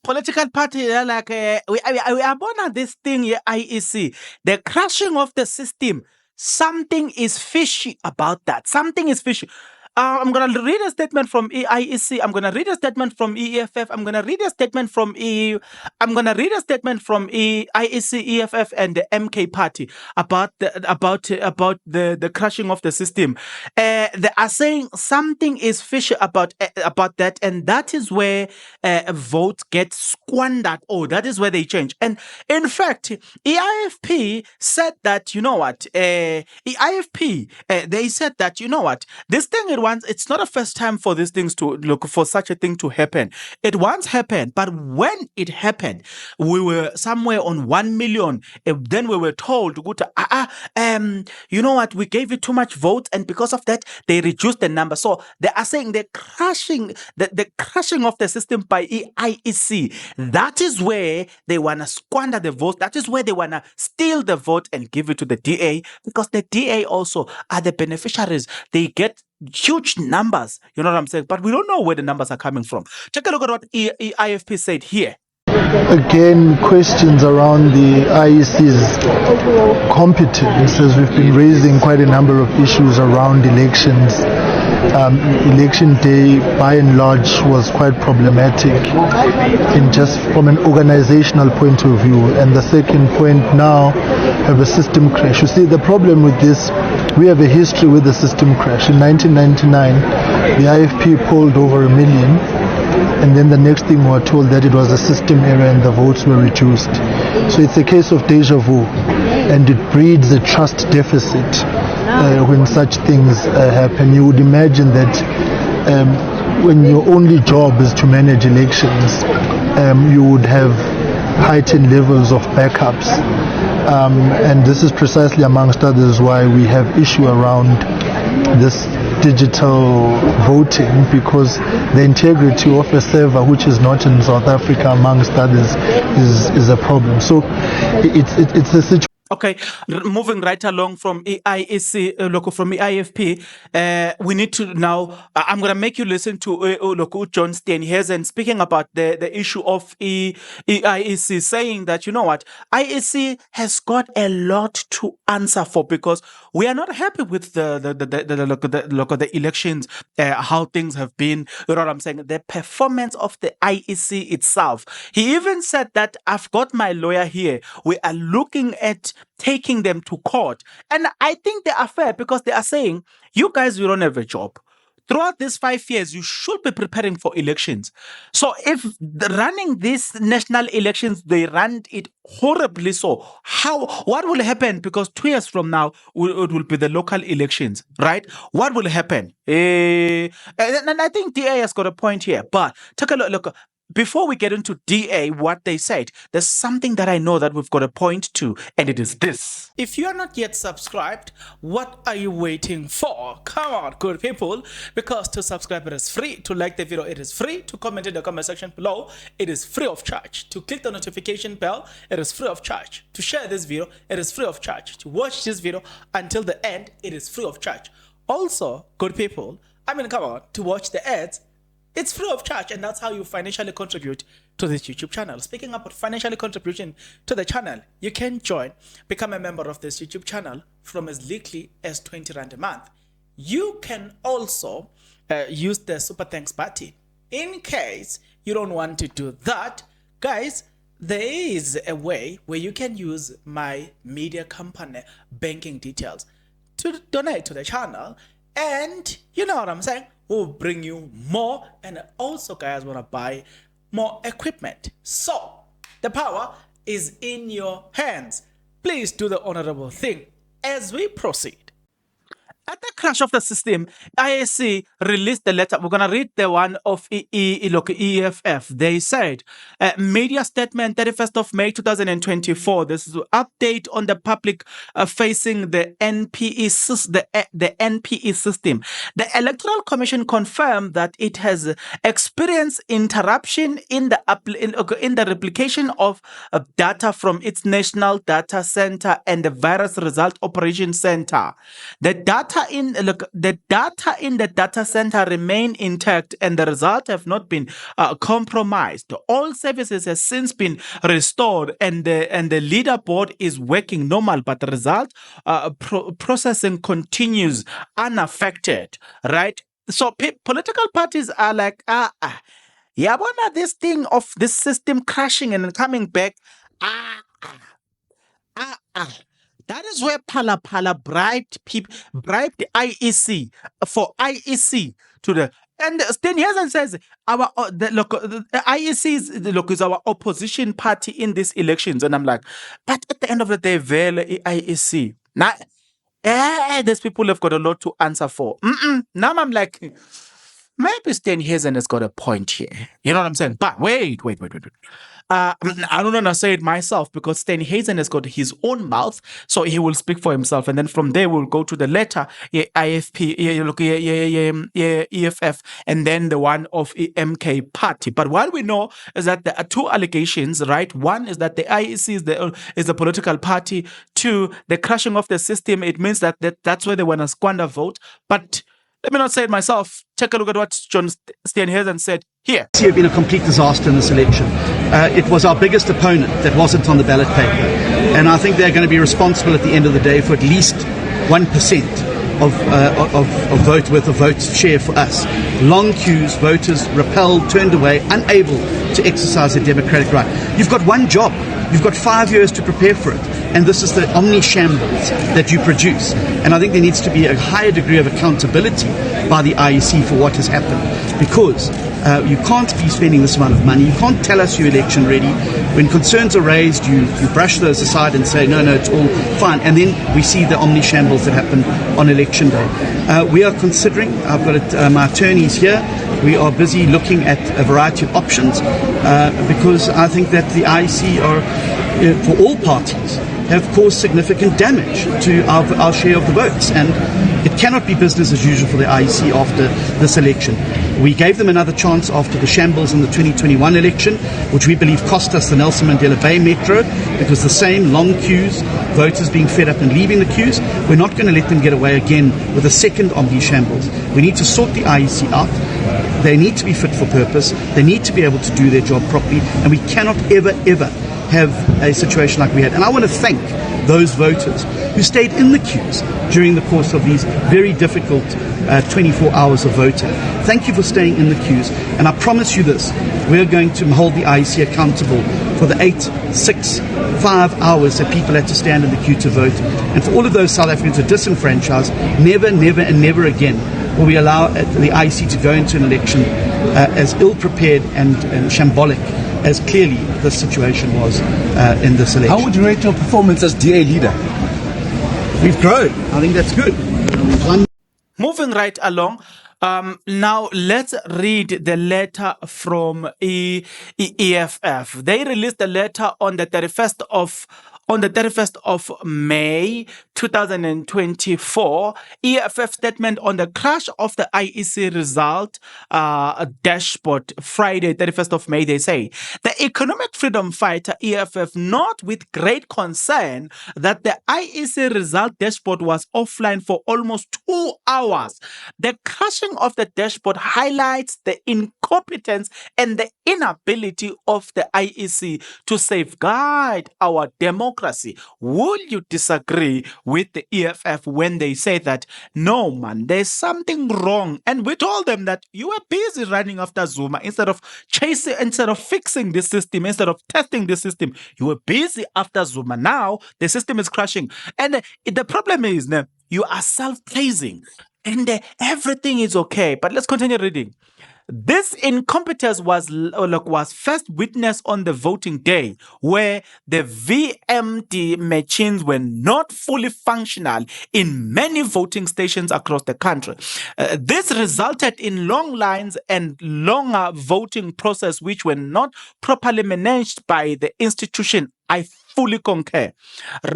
political party like we are born on this thing here, IEC, the crashing of the system. Something is fishy about that. Something is fishy. I'm going to read a statement from IEC. I'm going to read a statement from EFF. I'm going to read a statement from I'm going to read a statement from IEC, EFF, and the MK party about the crashing of the system. They are saying something is fishy about that, and that is where votes get squandered. Oh, that is where they change. And in fact, EIFP said that, you know what, EIFP, they said that, you know what, this thing it's not a first time for these things to look for such a thing to happen. It once happened, but when it happened, we were somewhere on 1 million. Then we were told, you know what, we gave you too much votes, and because of that, they reduced the number. So they are saying the crashing of the system by IEC. That is where they wanna squander the votes. That is where they wanna steal the vote and give it to the DA, because the DA also are the beneficiaries. They get huge numbers, you know what I'm saying? But we don't know where the numbers are coming from. Take a look at what IFP said here. Again, questions around the IEC's competence, as we've been raising quite a number of issues around elections. Election day, by and large, was quite problematic in just from an organizational point of view. And the second point now, have a system crash. You see, the problem with this, we have a history with the system crash. In 1999, the IFP polled over 1 million. And then the next thing we were told that it was a system error and the votes were reduced. So it's a case of deja vu, and it breeds a trust deficit when such things happen. You would imagine that when your only job is to manage elections, you would have heightened levels of backups. And this is precisely, amongst others, why we have issue around this digital voting, because the integrity of a server which is not in South Africa, amongst others, is a problem. So it's a situation. Okay, moving right along from EIEC, from EIFP, we need to now, I'm going to make you listen to John Steenhuisen speaking about the issue of EIEC, saying that, you know what, IEC has got a lot to answer for, because we are not happy with the elections, how things have been, you know what I'm saying, the performance of the IEC itself. He even said that, I've got my lawyer here, we are looking at taking them to court. And I think they are fair, because they are saying, you guys, you don't have a job. Throughout these 5 years, you should be preparing for elections. So if running these national elections, they ran it horribly, so what will happen? Because 2 years from now, it will be the local elections, right? What will happen? And I think DA has got a point here, but take a look. Before we get into DA, what they said, there's something that I know that we've got to point to, and it is this. If you are not yet subscribed, what are you waiting for? Come on, good people, because to subscribe, it is free. To like the video, it is free. To comment in the comment section below, it is free of charge. To click the notification bell, it is free of charge. To share this video, it is free of charge. To watch this video until the end, it is free of charge. Also, good people, come on, to watch the ads, it's free of charge, and that's how you financially contribute to this YouTube channel. Speaking about financially contribution to the channel, you can become a member of this YouTube channel from as little as 20 Rand a month. You can also use the Super Thanks button. In case you don't want to do that, guys, there is a way where you can use my media company banking details to donate to the channel, and you know what I'm saying, will bring you more, and also guys want to buy more equipment. So the power is in your hands. Please do the honorable thing as we proceed. At the crash of the system, IEC released the letter. We're going to read the one of EFF. They said, media statement, 31st of May 2024. This is an update on the public facing the NPE system. The Electoral Commission confirmed that it has experienced interruption in the replication of data from its National Data Center and the Virus Result Operation Center. The data the data in the data center remain intact and the results have not been compromised. All services has since been restored and the leaderboard is working normal, but the result processing continues unaffected, right? So political parties are like, yeah, this thing of this system crashing and then coming back, that is where Phala Phala bribed the IEC for IEC to the. And Sten Hezen says the IEC is our opposition party in these elections, and I'm like, but at the end of the day, IEC now, these people have got a lot to answer for. Now I'm like, maybe Sten Hezen has got a point here. You know what I'm saying? But wait. I don't want to say it myself because Sten Hezen has got his own mouth, so he will speak for himself. And then from there, we'll go to the letter, IFP, EFF, and then the one of MK party. But what we know is that there are two allegations, right? One is that the IEC is the political party. Two, the crashing of the system. It means that's where they want to squander vote. But let me not say it myself. Take a look at what John Steenhuisen said here. It has been a complete disaster in this election. It was our biggest opponent that wasn't on the ballot paper. And I think they're going to be responsible at the end of the day for at least 1% of vote worth of vote share for us. Long queues, voters repelled, turned away, unable to exercise their democratic right. You've got one job. You've got 5 years to prepare for it. And this is the omni-shambles that you produce. And I think there needs to be a higher degree of accountability by the IEC for what has happened. Because you can't be spending this amount of money. You can't tell us you're election ready. When concerns are raised, you brush those aside and say, no, it's all fine. And then we see the omni-shambles that happen on election day. We are considering, I've got my attorneys here, we are busy looking at a variety of options because I think that the IEC are, for all parties, have caused significant damage to our share of the votes. And it cannot be business as usual for the IEC after this election. We gave them another chance after the shambles in the 2021 election, which we believe cost us the Nelson Mandela Bay Metro, because the same long queues, voters being fed up and leaving the queues. We're not going to let them get away again with a second of these shambles. We need to sort the IEC out. They need to be fit for purpose. They need to be able to do their job properly. And we cannot ever have a situation like we had. And I want to thank those voters who stayed in the queues during the course of these very difficult 24 hours of voting. Thank you for staying in the queues. And I promise you this, we're going to hold the IEC accountable for the 8, 6, 5 hours that people had to stand in the queue to vote. And for all of those South Africans who are disenfranchised, never and never again will we allow the IEC to go into an election as ill-prepared and shambolic as clearly the situation was in this election. How would you rate your performance as DA leader? We've grown. I think that's good. Moving right along. Now let's read the letter from EFF. They released the letter on the 31st of May 2024, EFF statement on the crash of the IEC result dashboard, Friday 31st of May, they say, the economic freedom fighter EFF note with great concern that the IEC result dashboard was offline for almost 2 hours. The crashing of the dashboard highlights the incompetence and the inability of the IEC to safeguard our democracy. Will you disagree with the EFF when they say that, no man, there's something wrong? And we told them that you were busy running after Zuma instead of fixing the system, instead of testing the system. You were busy after Zuma. Now the system is crashing. And the problem is, you are self-praising and everything is okay. But let's continue reading. This incompetence was first witnessed on the voting day, where the VMD machines were not fully functional in many voting stations across the country. This resulted in long lines and longer voting process, which were not properly managed by the institution. I fully concur.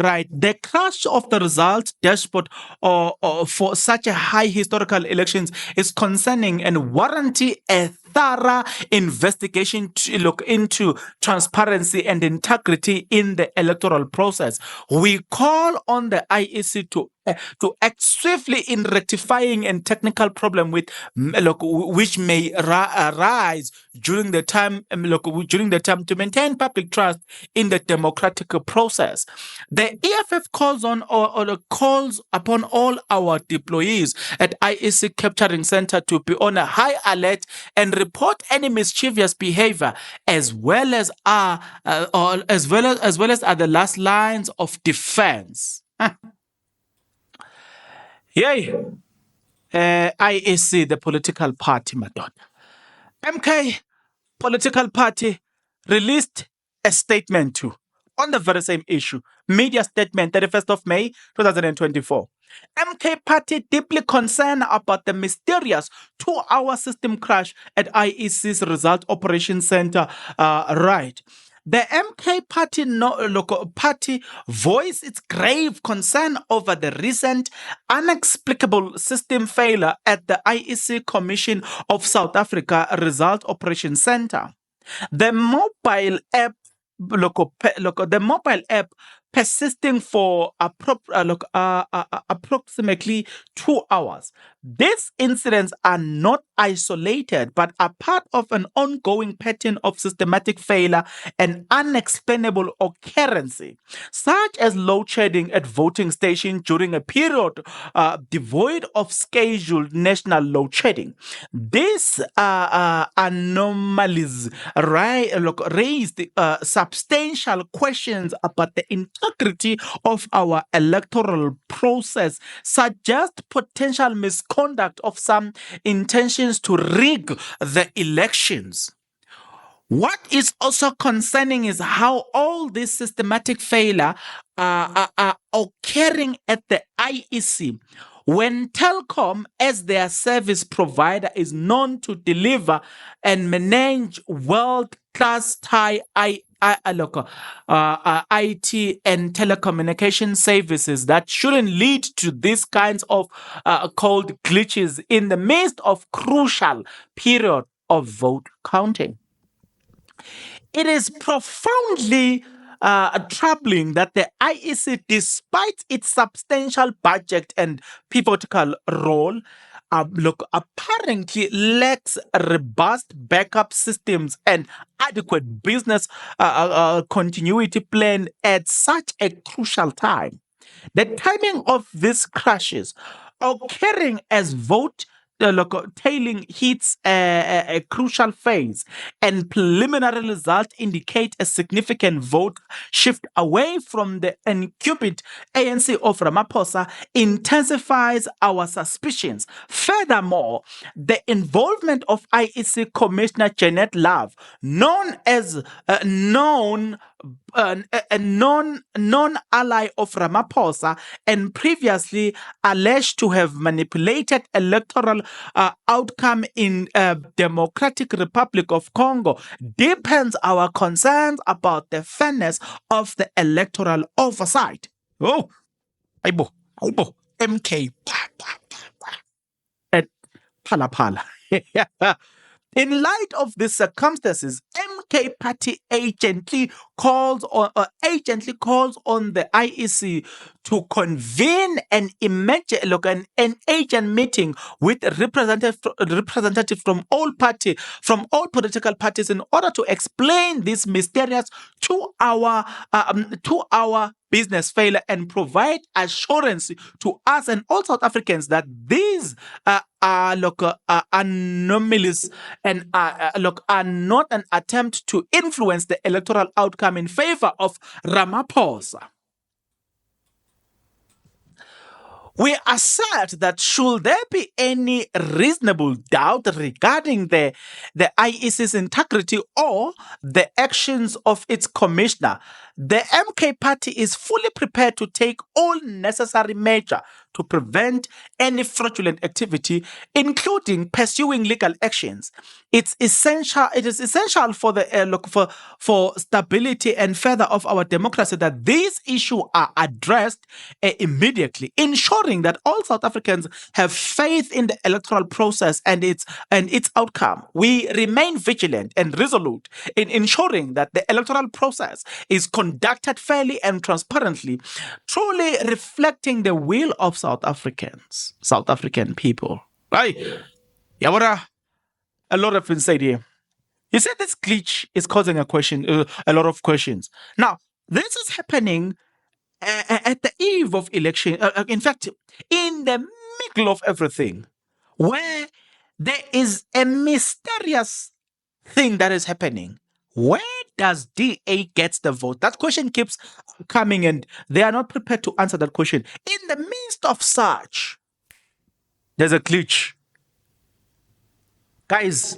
Right. The crash of the results dashboard for such a high historical elections is concerning and warranty a thorough investigation to look into transparency and integrity in the electoral process. We call on the IEC to act swiftly in rectifying a technical problem which may arise during the time to maintain public trust in the democratic process. The EFF calls upon all our deployees at IEC Capturing Center to be on a high alert and report any mischievous behavior, as well as are the last lines of defense. Yay. IEC, the political party, Madonna. MK political party released a statement too on the very same issue. Media statement, 31st of May, 2024. MK party deeply concerned about the mysterious 2-hour system crash at IEC's Result Operation Center. Right. The MK party voiced its grave concern over the recent inexplicable system failure at the IEC Commission of South Africa Result Operation Center. The mobile app persisting for approximately 2 hours. These incidents are not isolated, but are part of an ongoing pattern of systematic failure and unexplainable occurrence, such as load shedding at voting stations during a period devoid of scheduled national load shedding. These anomalies raised substantial questions about the integrity of our electoral process, suggest potential misconduct of some intentions to rig the elections. What is also concerning is how all this systematic failure are occurring at the IEC when Telkom, as their service provider, is known to deliver and manage world-class IT and telecommunication services that shouldn't lead to these kinds of cold glitches in the midst of crucial period of vote counting. It is profoundly troubling that the IEC, despite its substantial budget and pivotal role, apparently lacks robust backup systems and adequate business continuity plan at such a crucial time. The timing of these crashes occurring as vote tailing hits a crucial phase, and preliminary results indicate a significant vote shift away from the incumbent ANC of Ramaphosa intensifies our suspicions. Furthermore, the involvement of IEC Commissioner Janet Love, known as a known ally of Ramaphosa and previously alleged to have manipulated electoral outcome in Democratic Republic of Congo, deepens our concerns about the fairness of the electoral oversight. Oh, aibo, MK, at Pala. In light of these circumstances, MK party agently calls on the IEC to convene an agent meeting with representatives from all political parties in order to explain this mysterious 2-hour business failure and provide assurance to us and all South Africans that these anomalies and are not an attempt to influence the electoral outcome in favor of Ramaphosa. We assert that should there be any reasonable doubt regarding the IEC's integrity or the actions of its commissioner, the MK party is fully prepared to take all necessary measures to prevent any fraudulent activity, including pursuing legal actions. It is essential for the for stability and further of our democracy that these issues are addressed immediately, ensuring that all South Africans have faith in the electoral process and its outcome. We remain vigilant and resolute in ensuring that the electoral process is conducted fairly and transparently, truly reflecting the will of South African people. Right? Yawara, a lot have been said here. You said this glitch is causing a lot of questions. Now, this is happening at the eve of election. In fact, in the middle of everything, where there is a mysterious thing that is happening. Where does DA get the vote? That question keeps coming, and they are not prepared to answer that question. In the midst of such, there's a glitch. Guys,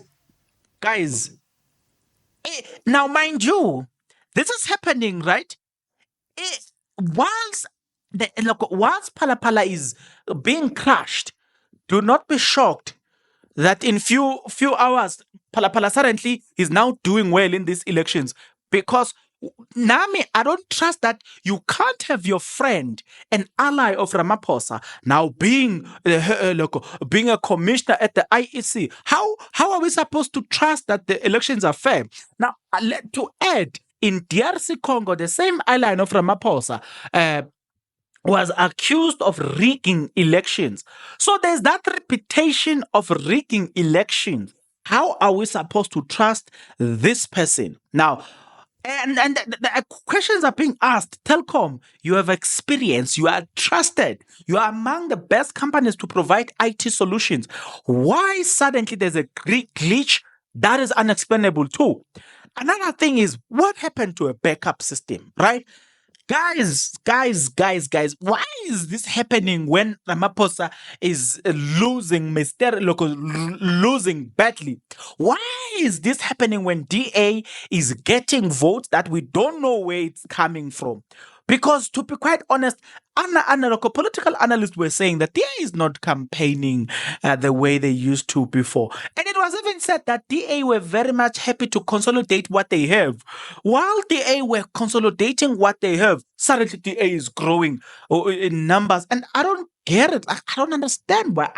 now mind you, this is happening, right? Whilst Phala Phala is being crushed, do not be shocked that in few hours, Phala Phala currently is now doing well in these elections, because Nami, I don't trust that you can't have your friend, an ally of Ramaphosa, now being a commissioner at the IEC. How are we supposed to trust that the elections are fair? Now, to add, in DRC Congo, the same ally of Ramaphosa was accused of rigging elections. So there's that reputation of rigging elections. How are we supposed to trust this person? Now, and the questions are being asked. Telkom, you have experience, you are trusted, you are among the best companies to provide IT solutions. Why suddenly there's a glitch that is unexplainable too? Another thing is, what happened to a backup system, right? Guys, why is this happening when Ramaphosa is losing losing badly? Why is this happening when DA is getting votes that we don't know where it's coming from? Because to be quite honest, political analysts were saying that DA is not campaigning the way they used to before. And it was even said that DA were very much happy to consolidate what they have. While DA were consolidating what they have, suddenly DA is growing in numbers. And I don't get it. I don't understand why.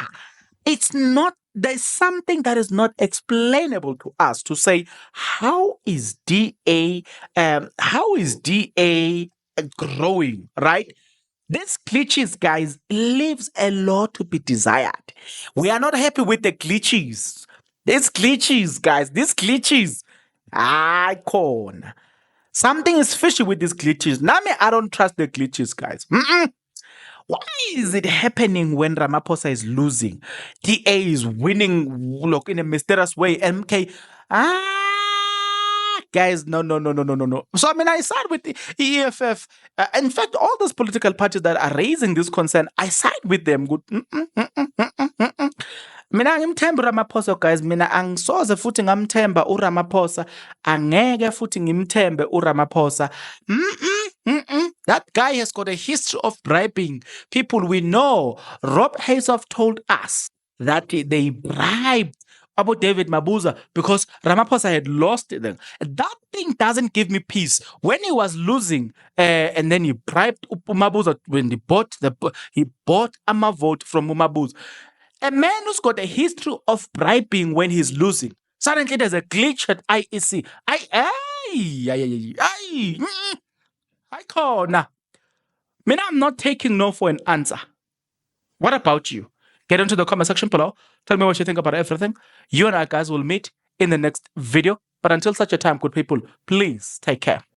There's something that is not explainable to us to say, how is DA growing, right? This glitches, guys, leaves a lot to be desired. We are not happy with the glitches. These glitches, guys, icon. Something is fishy with these glitches. Nami, I don't trust the glitches, guys. Why is it happening when Ramaphosa is losing? DA is winning, look, in a mysterious way. MK, guys, no. So, I mean, I side with the EFF. In fact, all those political parties that are raising this concern, I side with them. Good. Mina ngimthemba uRamaphosa, guys. Mina angisoze futhi ngamthemba uRamaphosa. Angeke futhi ngimthembe uRamaphosa. That guy has got a history of bribing people. We know. Rob Haysoft told us that they bribed Abu David Mabuza because Ramaphosa had lost them. That thing doesn't give me peace. When he was losing, and then he bribed Mabuza when he bought a vote from Mabuza. A man who's got a history of bribing when he's losing. Suddenly there's a glitch at IEC. Icon. I'm not taking no for an answer. What about you? Get into the comment section below. Tell me what you think about everything. You and I, guys, will meet in the next video. But until such a time, good people, please take care.